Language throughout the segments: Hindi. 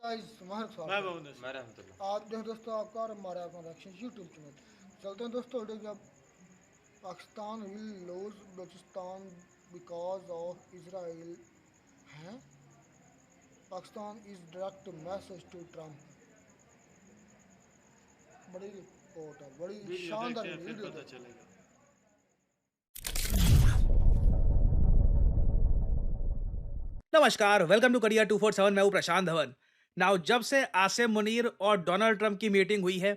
गाइस हमारा मैं स्वागत मोहम्मद है। हसन। आज जो है दोस्तों आपका और हमारे अपना रिएक्शन यूट्यूब चैनल चलते हैं दोस्तों। वीडियो जब Pakistan will lose Balochistan because of Israel है। Pakistan is direct message to Trump. बड़ी रिपोर्ट है, बड़ी वीडियो शानदार देखते हैं फिर वीडियो पता देखो। चलेगा। नमस्कार, वेलकम टू करियर 247। मैं हूं प्रशांत धवन। नाउ जब से आसिम मुनीर और डोनाल्ड ट्रंप की मीटिंग हुई है,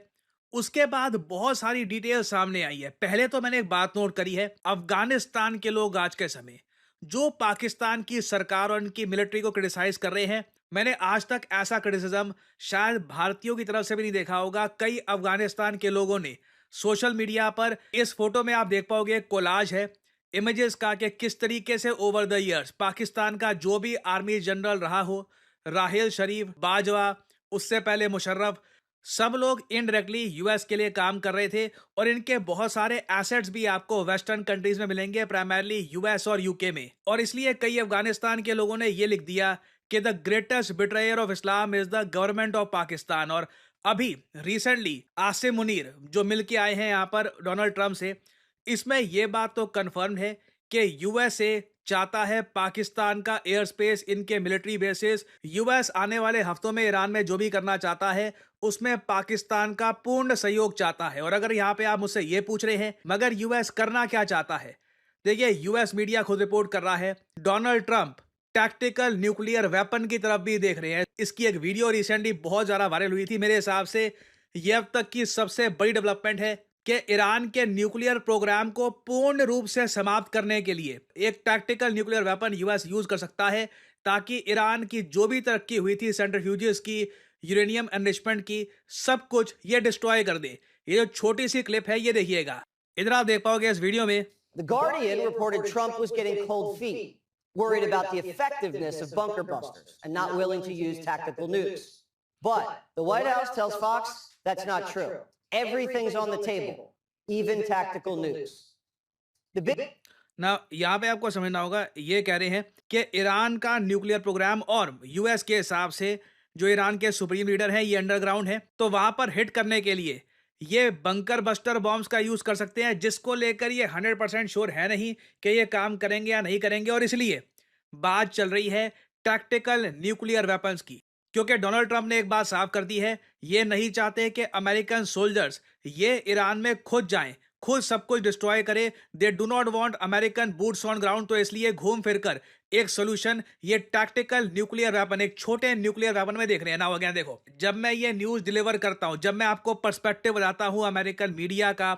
उसके बाद बहुत सारी डिटेल सामने आई है। पहले तो मैंने एक बात नोट करी है, अफगानिस्तान के लोग आज के समय जो पाकिस्तान की सरकार और उनकी मिलिट्री को क्रिटिसाइज कर रहे हैं, मैंने आज तक ऐसा क्रिटिसिज्म शायद भारतीयों की तरफ से भी नहीं देखा होगा। कई अफगानिस्तान के लोगों ने सोशल मीडिया पर, इस फोटो में आप देख पाओगे, कोलाज है इमेजेस का, कि किस तरीके से ओवर द इयर्स पाकिस्तान का जो भी आर्मी जनरल रहा हो, राहिल शरीफ, बाजवा, उससे पहले मुशर्रफ, सब लोग इनडायरेक्टली यूएस के लिए काम कर रहे थे। और इनके बहुत सारे एसेट्स भी आपको वेस्टर्न कंट्रीज में मिलेंगे, प्राइमरली यूएस और यूके में। और इसलिए कई अफगानिस्तान के लोगों ने यह लिख दिया कि the greatest betrayer of Islam is the government of Pakistan. और अभी रिसेंटली आसिम मुनीर जो मिलके आए हैं यहां पर डोनाल्ड ट्रंप से, इसमें यह बात तो कंफर्म है कि यूएसए चाहता है पाकिस्तान का एयर स्पेस, इनके मिलिट्री बेसिस। यूएस आने वाले हफ्तों में ईरान में जो भी करना चाहता है उसमें पाकिस्तान का पूर्ण सहयोग चाहता है। और अगर यहां पे आप मुझसे ये पूछ रहे हैं मगर यूएस करना क्या चाहता है, देखिए यूएस मीडिया खुद रिपोर्ट कर रहा है Donald Trump tactical nuclear weapon की तरफ भी देख रहे हैं। इसकी एक वीडियो रिसेंटली बहुत ज्यादा वायरल हुई थी। मेरे हिसाब से यह अब तक की सबसे बड़ी डेवलपमेंट है कि ईरान के न्यूक्लियर प्रोग्राम को पूर्ण रूप से समाप्त करने के लिए एक tactical nuclear weapon US use कर सकता है, ताकि ईरान की जो भी तरक्की हुई थी सेंट्रीफ्यूजेस की, यूरेनियम एनरिचमेंट की, सब कुछ ये डिस्ट्रॉय कर दे। ये जो छोटी सी क्लिप है ये देखिएगा, इधर आप देख पाओगे इस वीडियो में। The Guardian reported Trump was getting cold feet, worried about the effectiveness of bunker busters and not willing to use tactical nukes. But the White House tells Fox that's not true. Everything's on the table, even tactical nukes. The big ना यहाँ पे आपको समझना होगा, ये कह रहे हैं कि ईरान का न्यूक्लियर प्रोग्राम और यूएस के हिसाब से जो ईरान के सुप्रीम लीडर हैं ये अंडरग्राउंड है, तो वहां पर हिट करने के लिए ये बंकर बस्टर बॉम्ब्स का यूज कर सकते हैं, जिसको लेकर ये 100% श्योर है नहीं कि ये काम करेंगे या नहीं करेंगे। और इसलिए बात चल रही है टैक्टिकल न्यूक्लियर वेपन्स की, क्योंकि डोनाल्ड ट्रंप ने एक बात साफ कर दी है, ये नहीं चाहते कि अमेरिकन सोल्जर्स ये ईरान में खुद जाएं, खुद सब कुछ डिस्ट्रॉय करे। They do not want American boots on ground. तो इसलिए घूम फिरकर एक सोल्यूशन ये टैक्टिकल न्यूक्लियर वेपन, एक छोटे न्यूक्लियर वेपन में देख रहे हैं ना। अगेन देखो, जब मैं ये न्यूज डिलीवर करता हूं, जब मैं आपको पर्सपेक्टिव बताता हूं अमेरिकन मीडिया का,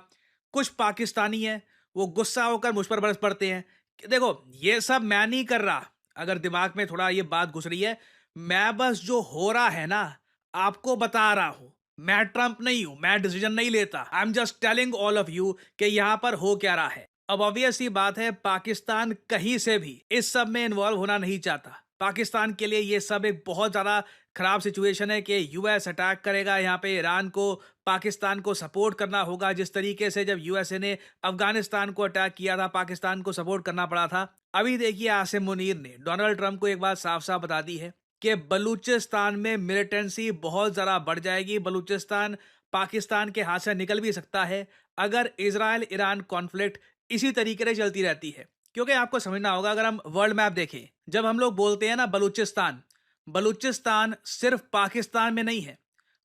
कुछ पाकिस्तानी है वो गुस्सा होकर मुझ पर बरस पड़ते हैं कि देखो ये सब मैं नहीं कर रहा। अगर दिमाग में थोड़ा ये बात घुस रही है, मैं बस जो हो रहा है ना आपको बता रहा हूं। मैं ट्रंप नहीं हूं, मैं डिसीजन नहीं लेता। I am just telling all of you कि यहां पर हो क्या रहा है। अब ऑब्वियस सी बात है, पाकिस्तान कहीं से भी इस सब में इन्वॉल्व होना नहीं चाहता। पाकिस्तान के लिए ये सब एक बहुत ज्यादा खराब सिचुएशन है कि यूएस अटैक करेगा यहाँ पे ईरान को, पाकिस्तान को सपोर्ट करना होगा। जिस तरीके से जब यूएसए ने अफगानिस्तान को अटैक किया था, पाकिस्तान को सपोर्ट करना पड़ा था। अभी देखिए आसिम मुनीर ने डोनाल्ड ट्रंप को एक बात साफ साफ बता दी है कि बलूचिस्तान में मिलिटेंसी बहुत ज़्यादा बढ़ जाएगी। बलूचिस्तान पाकिस्तान के हाथ से निकल भी सकता है अगर इजराइल ईरान कॉन्फ्लिक्ट इसी तरीके से चलती रहती है। क्योंकि आपको समझना होगा, अगर हम वर्ल्ड मैप देखें, जब हम लोग बोलते हैं ना बलूचिस्तान, बलूचिस्तान सिर्फ पाकिस्तान में नहीं है।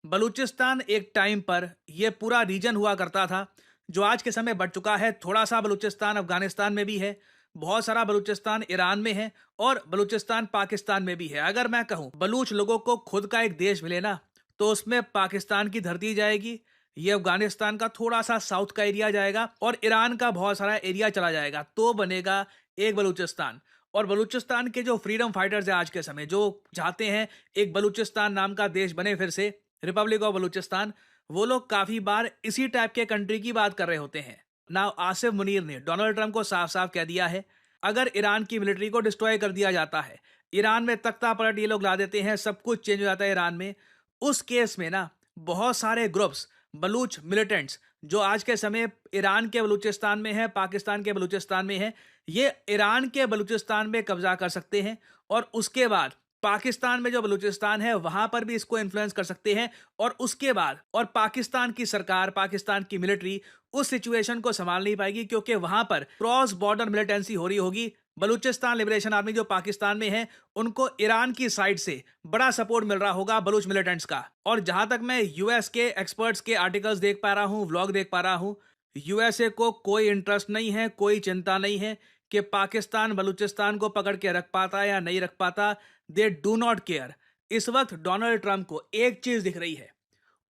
बलूचिस्तान एक टाइम पर यह पूरा रीजन हुआ करता था, जो आज के समय बढ़ चुका है। थोड़ा सा बलूचिस्तान अफगानिस्तान में भी है, बहुत सारा बलूचिस्तान ईरान में है और बलूचिस्तान पाकिस्तान में भी है। अगर मैं कहूं बलूच लोगों को खुद का एक देश मिले ना, तो उसमें पाकिस्तान की धरती जाएगी, ये अफगानिस्तान का थोड़ा सा साउथ का एरिया जाएगा और ईरान का बहुत सारा एरिया चला जाएगा, तो बनेगा एक बलूचिस्तान। और बलूचिस्तान के जो फ्रीडम फाइटर्स हैं आज के समय, जो चाहते हैं एक बलूचिस्तान नाम का देश बने फिर से, रिपब्लिक ऑफ बलूचिस्तान, वो लोग काफी बार इसी टाइप के कंट्री की बात कर रहे होते हैं ना। आसिफ मुनीर ने डोनाल्ड ट्रंप को साफ साफ कह दिया है, अगर ईरान की मिलिट्री को डिस्ट्रॉय कर दिया जाता है, ईरान में तख्ता पलट ये लोग ला देते हैं, सब कुछ चेंज हो जाता है ईरान में, उस केस में ना बहुत सारे ग्रुप्स बलूच मिलिटेंट्स जो आज के समय ईरान के बलूचिस्तान में है, पाकिस्तान के बलूचिस्तान में है, ये ईरान के बलूचिस्तान में कब्जा कर सकते हैं और उसके बाद पाकिस्तान में जो बलूचिस्तान है वहां पर भी इसको इन्फ्लुएंस कर सकते हैं, और उसके बाद और पाकिस्तान की सरकार, पाकिस्तान की मिलिट्री उस सिचुएशन को संभाल नहीं पाएगी, क्योंकि वहां पर क्रॉस बॉर्डर मिलिटेंसी हो रही होगी। बलूचिस्तान लिबरेशन आर्मी जो पाकिस्तान में है, उनको ईरान की साइड से बड़ा सपोर्ट मिल रहा होगा बलूच मिलिटेंट्स का। और जहां तक मैं यूएस के एक्सपर्ट्स के आर्टिकल्स देख पा रहा हूं, व्लॉग देख पा रहा हूं, यूएसए को कोई इंटरेस्ट नहीं है, कोई चिंता नहीं है कि पाकिस्तान बलूचिस्तान को पकड़ के रख पाता या नहीं रख पाता। They do not care. इस वक्त डोनाल्ड ट्रंप को एक चीज दिख रही है,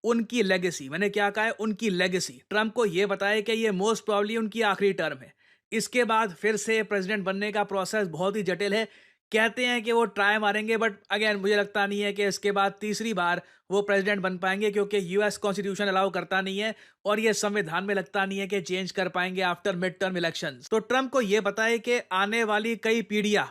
उनकी लेगेसी। मैंने क्या कहा है? उनकी लेगेसी। ट्रंप को यह बताया कि ये मोस्ट प्रॉब्ली उनकी आखिरी टर्म है, इसके बाद फिर से प्रेसिडेंट बनने का प्रोसेस बहुत ही जटिल है। कहते हैं कि वो ट्राई मारेंगे, बट अगेन मुझे लगता नहीं है कि इसके बाद तीसरी बार वो प्रेसिडेंट बन पाएंगे, क्योंकि यूएस कॉन्स्टिट्यूशन अलाउ करता नहीं है और ये संविधान में लगता नहीं है कि चेंज कर पाएंगे आफ्टर मिड टर्म इलेक्शंस। तो ट्रंप को ये बताए कि आने वाली कई पीढ़ियां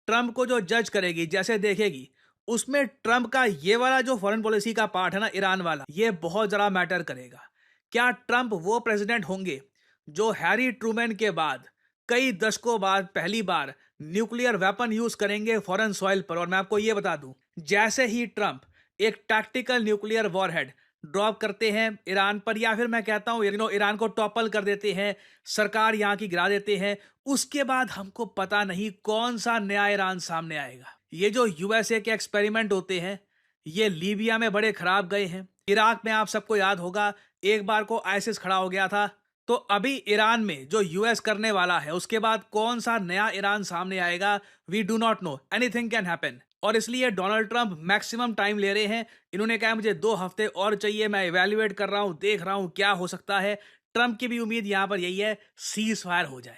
ट्रंप को जो जज करेगी, जैसे देखेगी, उसमें ट्रंप का ये वाला जो फॉरेन पॉलिसी का पार्ट है ना, ईरान वाला, ये बहुत जरा मैटर करेगा। क्या ट्रंप वो प्रेसिडेंट होंगे जो हैरी ट्रूमैन के बाद कई दशकों बाद पहली बार न्यूक्लियर वेपन यूज करेंगे फॉरेन सॉइल पर? और मैं आपको यह बता दूं, जैसे ही ट्रंप एक टैक्टिकल न्यूक्लियर वॉरहेड ड्रॉप करते हैं ईरान पर, या फिर मैं कहता हूं ईरान को टॉपल कर देते हैं, सरकार यहां की गिरा देते हैं, उसके बाद हमको पता नहीं कौन सा नया ईरान सामने आएगा। ये जो यूएसए के एक्सपेरिमेंट होते हैं, ये लीबिया में बड़े खराब गए हैं। इराक में आप सबको याद होगा एक बार को आईसिस खड़ा हो गया था। तो अभी ईरान में जो यूएस करने वाला है, उसके बाद कौन सा नया ईरान सामने आएगा, we do not know, anything can happen. और इसलिए डोनाल्ड ट्रंप मैक्सिमम टाइम ले रहे हैं। इन्होंने कहा मुझे 2 हफ्ते और चाहिए, मैं इवेल्युएट कर रहा हूं, देख रहा हूं क्या हो सकता है। ट्रंप की भी उम्मीद यहां पर यही है, सीज फायर हो जाए,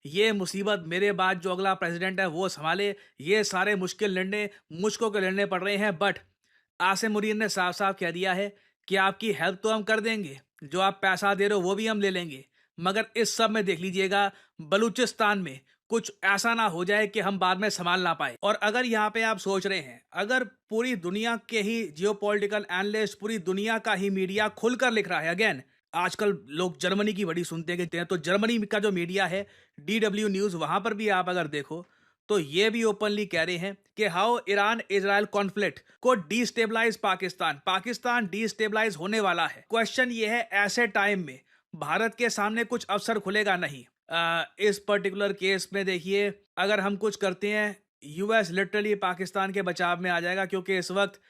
ये मुसीबत मेरे बाद जो अगला प्रेसिडेंट है वो संभाले। ये सारे मुश्किल निर्णय मुझको के लड़ने पड़ रहे हैं, बट आसिम मुनीर ने साफ साफ कह दिया है कि आपकी हेल्प तो हम कर देंगे, जो आप पैसा दे रहे हो वो भी हम ले लेंगे, मगर इस सब में देख लीजिएगा बलूचिस्तान में कुछ ऐसा ना हो जाए कि हम बाद में संभाल ना पाए। और अगर यहाँ पे आप सोच रहे हैं, अगर पूरी दुनिया के ही जियोपॉलिटिकल एनालिस्ट, पूरी दुनिया का ही मीडिया खुलकर लिख रहा है, अगेन आजकल लोग जर्मनी की बड़ी सुनते हैं, तो जर्मनी का जो मीडिया है DW न्यूज, वहां पर भी आप अगर देखो तो ये भी ओपनली कह रहे हैं कि हाउ ईरान इजराइल कॉन्फ्लिक्ट को डिस्टेबलाइज पाकिस्तान डिस्टेबलाइज होने वाला है। क्वेश्चन ये है, ऐसे टाइम में भारत के सामने कुछ अवसर खुलेगा नहीं। इस पर्टिकुलर केस में देखिए, अगर हम कुछ करते हैं, यूएस लिटरली पाकिस्तान के बचाव में आ जाएगा, क्योंकि इस वक्त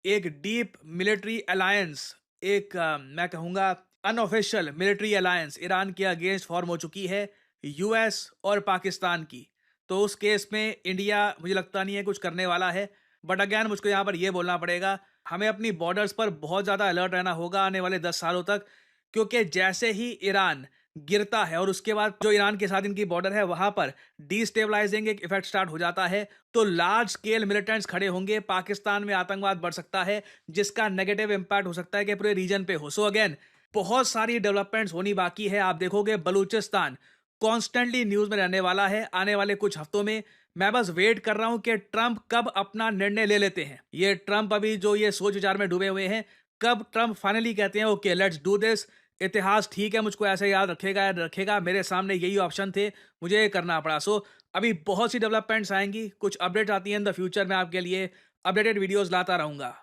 एक डीप मिलिट्री अलायंस, एक मैं कहूँगा अनऑफिशियल मिलिट्री अलायंस ईरान के अगेंस्ट फॉर्म हो चुकी है, यूएस और पाकिस्तान की। तो उस केस में इंडिया मुझे लगता नहीं है कुछ करने वाला है। बट अगैन मुझको यहाँ पर यह बोलना पड़ेगा, हमें अपनी बॉर्डर्स पर बहुत ज़्यादा अलर्ट रहना होगा आने वाले 10 सालों तक, क्योंकि जैसे ही ईरान गिरता है और उसके बाद जो ईरान के साथ इनकी बॉर्डर है वहां पर डिस्टेबलाइजिंग एक इफेक्ट स्टार्ट हो जाता है, तो लार्ज स्केल मिलिटेंट्स खड़े होंगे, पाकिस्तान में आतंकवाद बढ़ सकता है, जिसका नेगेटिव इंपैक्ट हो सकता है कि पूरे रीजन पे हो। सो अगेन बहुत सारी डेवलपमेंट्स होनी बाकी है। आप देखोगे बलूचिस्तान कॉन्स्टेंटली न्यूज में रहने वाला है आने वाले कुछ हफ्तों में। मैं बस वेट कर रहा हूं कि ट्रंप कब अपना निर्णय ले लेते हैं। ये ट्रंप अभी जो ये सोच विचार में डूबे हुए हैं, कब ट्रंप फाइनली कहते हैं ओके लेट्स डू दिस, इतिहास ठीक है मुझको ऐसे याद रखेगा, मेरे सामने यही ऑप्शन थे, मुझे ये करना पड़ा। सो अभी बहुत सी डेवलपमेंट्स आएंगी, कुछ अपडेट आती हैं इन द फ्यूचर, मैं आपके लिए अपडेटेड वीडियोस लाता रहूंगा।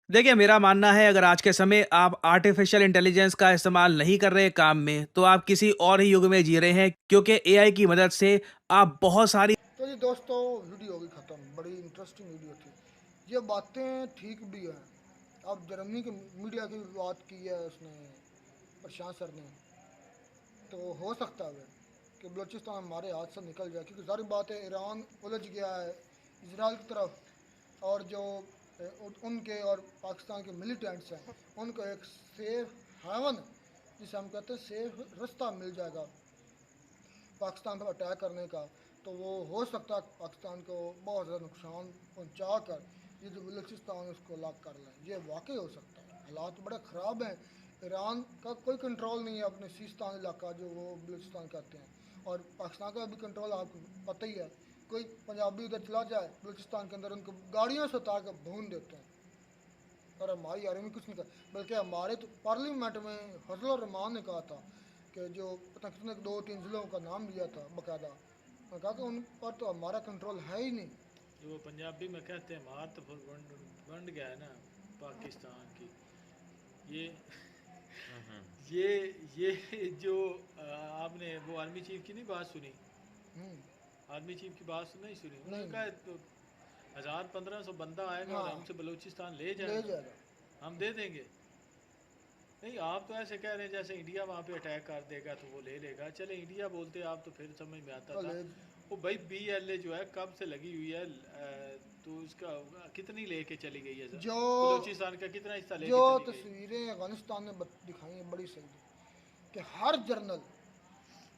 देखिए मेरा मानना है, अगर आज के समय आप आर्टिफिशियल इंटेलिजेंस का इस्तेमाल नहीं कर रहे काम में, तो आप किसी और ही युग में जी रहे हैं, क्योंकि एआई की मदद से आप बहुत सारी। तो जी दोस्तों, वीडियो होगी ख़त्म। बड़ी इंटरेस्टिंग वीडियो थी, ये बातें ठीक भी हैं। अब जर्मनी के मीडिया की बात की है उसने, प्रशांत सर ने, तो हो सकता है कि बलूचिस्तान हमारे हाथ से निकल जाए, क्योंकि सारी बात है ईरान उलझ गया है इसराइल की तरफ, और जो उनके और पाकिस्तान के मिलिटेंट्स हैं उनको एक सेफ हेवन, जिसे हम कहते हैं सेफ रास्ता मिल जाएगा पाकिस्तान पर अटैक करने का, तो वो हो सकता है पाकिस्तान को बहुत ज़्यादा नुकसान पहुंचा कर ये जो बलूचिस्तान उसको लॉक कर लें। ये वाकई हो सकता है। हालात बड़े ख़राब हैं, ईरान का कोई कंट्रोल नहीं है अपने सिस्तान इलाका जो वो बलूचिस्तान कहते हैं, और पाकिस्तान का भी कंट्रोल आपको पता ही है। कोई पंजाबी उधर चला जाए बलूचिस्तान के अंदर, उनको गाड़ियों से उतार कर भून देते हैं, और हमारी आर्मी कुछ नहीं कर। बल्कि हमारे तो पार्लियामेंट में फजल रहमान ने कहा था कि जो पता कितने 2-3 ज़िलों का नाम लिया था बाकायदा, उन्होंने कहा कि उन पर तो हमारा कंट्रोल है ही नहीं, जो वो पंजाबी में कहते हैं मार तो फिर बंड गया है ना पाकिस्तान की। ये ये जो आपने वो आर्मी चीफ की नहीं बात सुनी, हम्म, आर्मी चीफ की बात नहीं सुनी, नहीं। उन्होंने कहा तो 1000-1500 बंदा आएगा और हाँ। हमसे बलूचिस्तान ले ले जाएगा, जाएगा। हम दे देंगे। नहीं आप तो ऐसे कह रहे हैं जैसे इंडिया वहाँ पे अटैक कर देगा तो वो ले लेगा। चले इंडिया बोलते आप तो फिर समझ में आता था। ले वो भाई BLA जो है कब से लगी हुई है, तो उसका कितनी लेके चली गई है सर? जो बलूचिस्तान का कितना हिस्सा लेके जो चली गई? तस्वीरें अफगानिस्तान ने दिखाई हैं बड़ी सही थी कि हर जनरल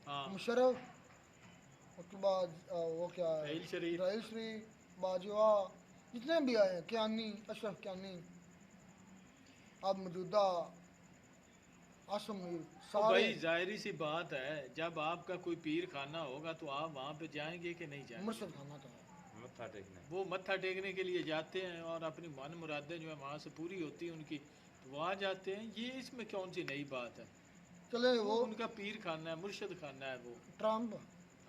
हाँ मुशर्रफ, उसके बाद वो क्या है, राहील शरीफ, राहील शरीफ, बाजवा, जितने भी आए हैं, कियानी, अशरफ कियानी, अब मौजूदा आसम मीर, तो सारे भाई जाहिर सी बात है जब आपका कोई पीर खाना होगा तो आप वहाँ पे जाएंगे कि नहीं जाएंगे? मुर्शद खाना था। मत्था टेकने। वो मत्था टेकने के लिए जाते हैं और अपनी मन मुरादें जो है वहाँ से पूरी होती है उनकी, तो वहाँ जाते हैं। ये इसमें कौन सी नई बात है? चले वो वो उनका पीर खाना है, मुर्शद खाना है वो। ट्रम्प,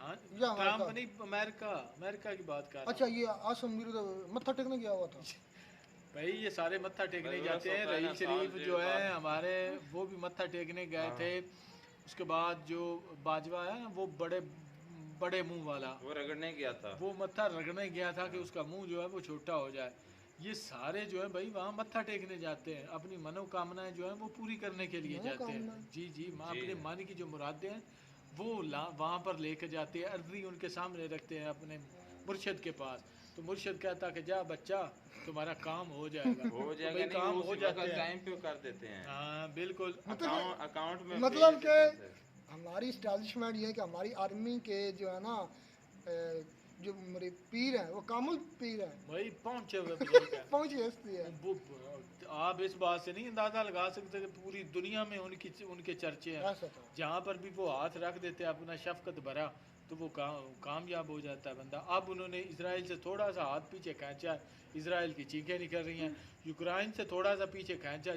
हाँ या अमेरिका। ट्रम्प नहीं, अमेरिका की बात कर रहा अच्छा ये आसम मीर तो मत्था टेकने गया हुआ था। हूँ। भाई ये सारे मत्था टेकने भाई वो जाते हैं। होता है ना, रहील शरीफ साल जो डेढ़ है साल। हमारे, वो भी मत्था टेकने गए थे। उसके बाद जो बाजवा है ना, वो बड़े बड़े मुंह वाला, वो रगड़ने गया था। वो मत्था रगड़ने गया था कि उसका मुंह जो है वो छोटा हो जाए। ये सारे जो है भाई वहाँ मत्था टेकने जाते हैं, अपनी मनोकामनाएं जो है वो पूरी करने के लिए जाते हैं। मनोकामनाएं? जी जी, माँ जी। अपने मन की जो मुरादें हैं वो वहाँ पर लेके जाते हैं, अर्जी उनके सामने रखते हैं अपने मुर्शद के पास। तो मुर्शद कहता कि जा बच्चा तुम्हारा काम हो जाएगा। हो तो जाएगा भाई नहीं, काम वो हो उसी जाते वक्त हैं। टाइम पे कर देते हैं। हाँ बिल्कुल। अकाउंट में मतलब भेज के देते हैं। हमारी स्टैब्लिशमेंट ये है कि हमारी आर्मी के जो है ना जो मेरे पीर हैं वो कामुल पीर हैं, भाई पहुंचे हुए बुजुर्ग हैं। पहुंची हस्ती है। आप इस बात से नहीं अंदाजा लगा सकते कि पूरी दुनिया में उनके चर्चे हैं। ऐसा था। जहाँ पर भी वो हाथ रख देते हैं अपना शफकत भरा तो वो कामयाब हो जाता है बंदा। अब उन्होंने इसराइल से थोड़ा सा हाथ पीछे खींचा, इसराइल की चीखें निकल रही हैं। यूक्रेन से थोड़ा सा पीछे खींचा,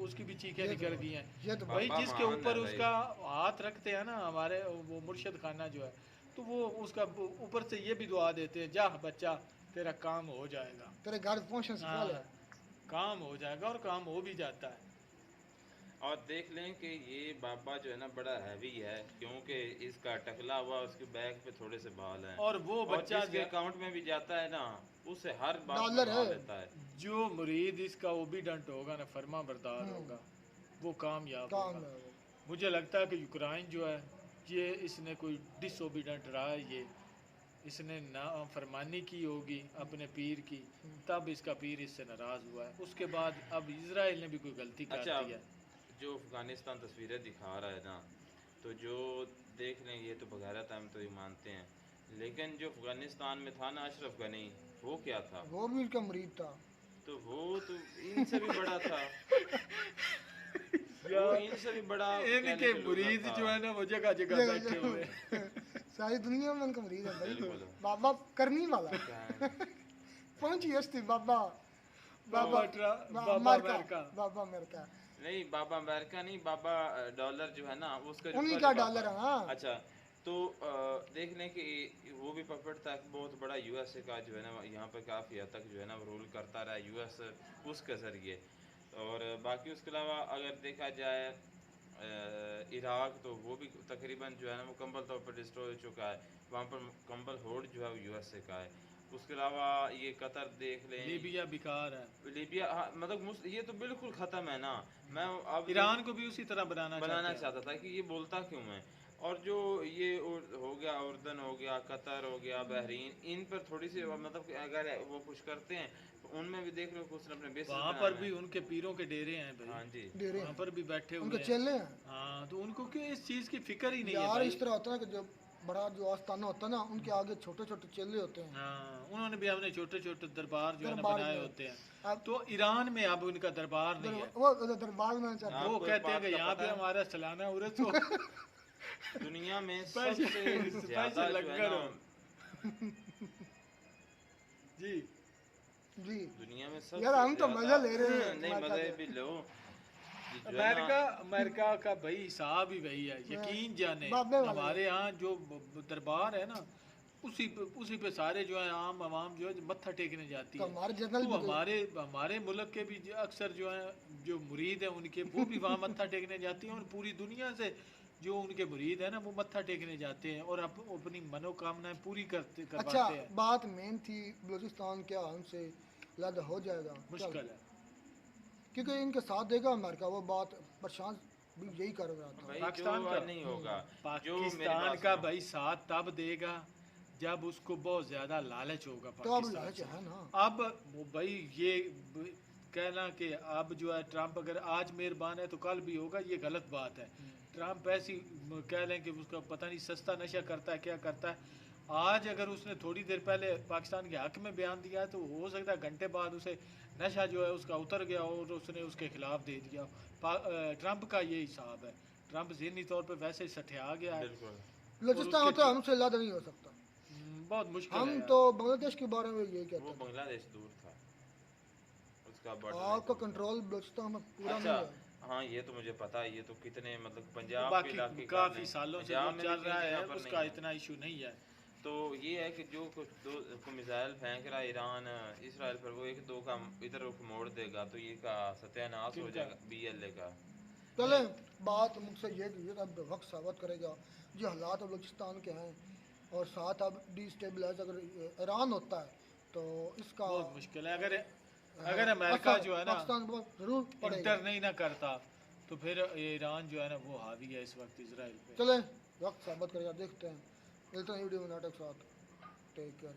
उसकी भी चीखें ये निकल तो गई हैं। ये तो भाई बाबा जिसके महान ऊपर है भाई। उसका हाथ रखते हैं ना हमारे वो मुर्शद खाना जो है, तो वो उसका ऊपर से ये भी दुआ देते हैं, जा बच्चा तेरा काम हो जाएगा। तेरे घर पहुंचने से हाँ, पहले काम हो जाएगा और काम हो भी जाता है। और देख लें कि ये बाबा जो है ना बड़ा हैवी है, क्योंकि इसका टकला हुआ, उसके बैक पे थोड़े से बाल हैं। और वो बच्चा जिसके अकाउंट में भी जाता है ना, उससे हर बात डॉलर बनवा है। लेता है। जो मुरीद इसका ओबीडेंट होगा ना, फर्मा बरदार होगा, वो कामयाब काम होगा। है वो। मुझे लगता है कि यूक्रेन जो है ये इसने कोई डिसओबीडेंट रहा है, ये इसने ना फरमानी की होगी अपने पीर की, तब इसका पीर इससे नाराज़ हुआ है। उसके बाद अब इसराइल ने भी कोई गलती कर अच्छा, दी है। जो अफगानिस्तान तस्वीरें दिखा रहा है ना, तो जो देख लें ये तो बगैरत हम तो ये मानते हैं, लेकिन जो अफगानिस्तान में था ना अशरफ गनी, वो क्या था? वो भी उसका मुरीद था। तो वो तो इनसे भी बड़ा था। वो इनसे भी बड़ा इनके caliber मुरीद था। जो है ना वो जगह जगह जगह बैठे जगह। हुए हैं। सारी दुनिया में उनका मुरीद है भाई। बिल्कुल। बाबा करनी वाला क्या है? पहुंची हस्ती बाबा बाबा अमेरिका, बाबा अमेरिका। नहीं बाबा अमेरिका नहीं, बाबा डॉलर जो है ना उसका जो उन्हीं ऊपर का जो डॉलर है बाबा- हाँ। अच्छा, तो देख लें कि वो भी पपेट था, बहुत बड़ा यूएसए का जो है ना यहाँ पर काफ़ी हद तक जो है ना रूल करता रहा यूएस उसके ज़रिए। और बाकी उसके अलावा अगर देखा जाए इराक, तो वो भी तकरीबन जो है ना मुकम्मल तौर पर डिस्ट्रॉय हो चुका है। वहाँ पर मुकम्मल होड़ जो है वो यूएसए का है। उसके अलावा ये कतर देख लें, लीबिया बेकार है। लीबिया, हाँ, मतलब ये तो बिल्कुल ख़त्म है ना। मैं अब ईरान को भी उसी तरह बनाना चाहते चाहता था कि ये बोलता क्यों मैं। और जो ये हो गया उर्दन हो गया, कतर हो गया, बहरीन, इन पर थोड़ी सी मतलब कि अगर वो कुछ करते हैं तो उनमें भी देख लो कुछ अपने बेसिस वहाँ पर भी उनके पीरों के डेरे हैं भाई। हाँ जी, डेरे वहाँ पर भी बैठे उनके हुए हैं। चेले हैं हाँ, तो उनको क्यों इस चीज़ की फिक्र ही नहीं है यार। भाई। इस तरह होता है कि जब बड़ा जो आस्थाना होता है ना, उनके आगे छोटे छोटे चेले होते हैं। हाँ, उन्होंने भी अपने छोटे छोटे दरबार जो है ना दरबार बनाए में। होते हैं। अब तो ईरान में अब उनका दरबार नहीं है। वो दरबार में चाहते वो आपको कहते हैं बात कि का यहाँ पता पे है? हमारा सालाना उर्स हो। दुनिया में स्पेशल- सबसे ज़्यादा जो है लंगर ना, हो। जी जी। दुनिया में सबसे यार हम तो ज़्यादा- मजा ले रहे हैं नहीं, अमेरिका मज़े से। भी लो। जो है ना, अमेरिका का भाई हिसाब ही वही है, यकीन जाने। बाबे वाला हमारे यहाँ जो दरबार है ना उसी पे सारे जो है आम आवाम जो है मत्था टेकने जाती तो है। हमारे जनरल तो भी तो- हमारे मुल्क के भी अक्सर जो है जो मुरीद हैं उनके वो भी वहाँ मत्था टेकने जाती हैं, और पूरी दुनिया से जो उनके मुरीद हैं ना वो मत्था टेकने जाते हैं और अपनी मनोकामनाएं पूरी अच्छा करवाते हैं। बात मेन थी बलूचिस्तान क्या हमसे लद हो जाएगा क्या? मुश्किल है क्योंकि इनके साथ देगा अमेरिका, वो बात प्रशांत भी यही कर रहा था। भाई पाकिस्तान जो का नहीं होगा, जो मेरे पाकिस्तान पास का ना- भाई साथ तब देगा जब उसको बहुत ज्यादा लालच होगा तो अब पाकिस्तान लालच से। है ना। अब वो भाई ये कहना कि अब जो है ट्रम्प अगर आज मेहरबान है तो कल भी होगा, ये गलत बात है। ट्रम्प ऐसी कह लें कि उसका पता नहीं सस्ता नशा करता है क्या करता है। आज अगर उसने थोड़ी देर पहले पाकिस्तान के हक में बयान दिया है तो हो सकता है घंटे बाद उसे नशा जो है उसका उतर गया और उसने उसके खिलाफ दे दिया। ट्रम्प का ये हिसाब है। ट्रम्प ज़हनी तौर पे वैसे सठिया गया है। बिल्कुल बलूचिस्तान उसके तो हमसे लद नहीं हो सकता। बहुत मुश्किल हम है यार। तो बांग्लादेश के बारे में यही वो कहते हैं, बांग्लादेश दूर था, उसका बॉर्डर आपका नहीं था। कंट्रोल बलूचिस्तान में पूरा अच्छा, नहीं है। हाँ ये तो मुझे पता है, ये तो कितने मतलब पंजाब के बाकी इलाके काफ़ी नहीं, सालों से पंजाब जो में चल भी रहा कई है जगह पर उसका नहीं है। इतना इशू नहीं है। तो ये है कि जो कुछ दो मिसाइल फेंक रहा है ईरान इसराइल पर, वो एक दो का इधर रुख मोड़ देगा तो ये का सत्यानाश हो किनका? जाएगा BLA का। चले बात मुझसे ये अब वक्त साबित करेगा जो हालात अब बलूचिस्तान के हैं, और साथ अब डिस्टेबलाइज अगर ईरान होता है तो इसका बहुत मुश्किल है। अगर अमेरिका असर जो है ना पाकिस्तान पर जरूर पड़ेगा। इंटर नहीं ना करता तो फिर ईरान जो है ना वो हावी है इस वक्त इसराइल पे। चले वक्त साबित करेगा, देखते हैं। मिलते हैं वीडियो में नाटक साथ। Take care.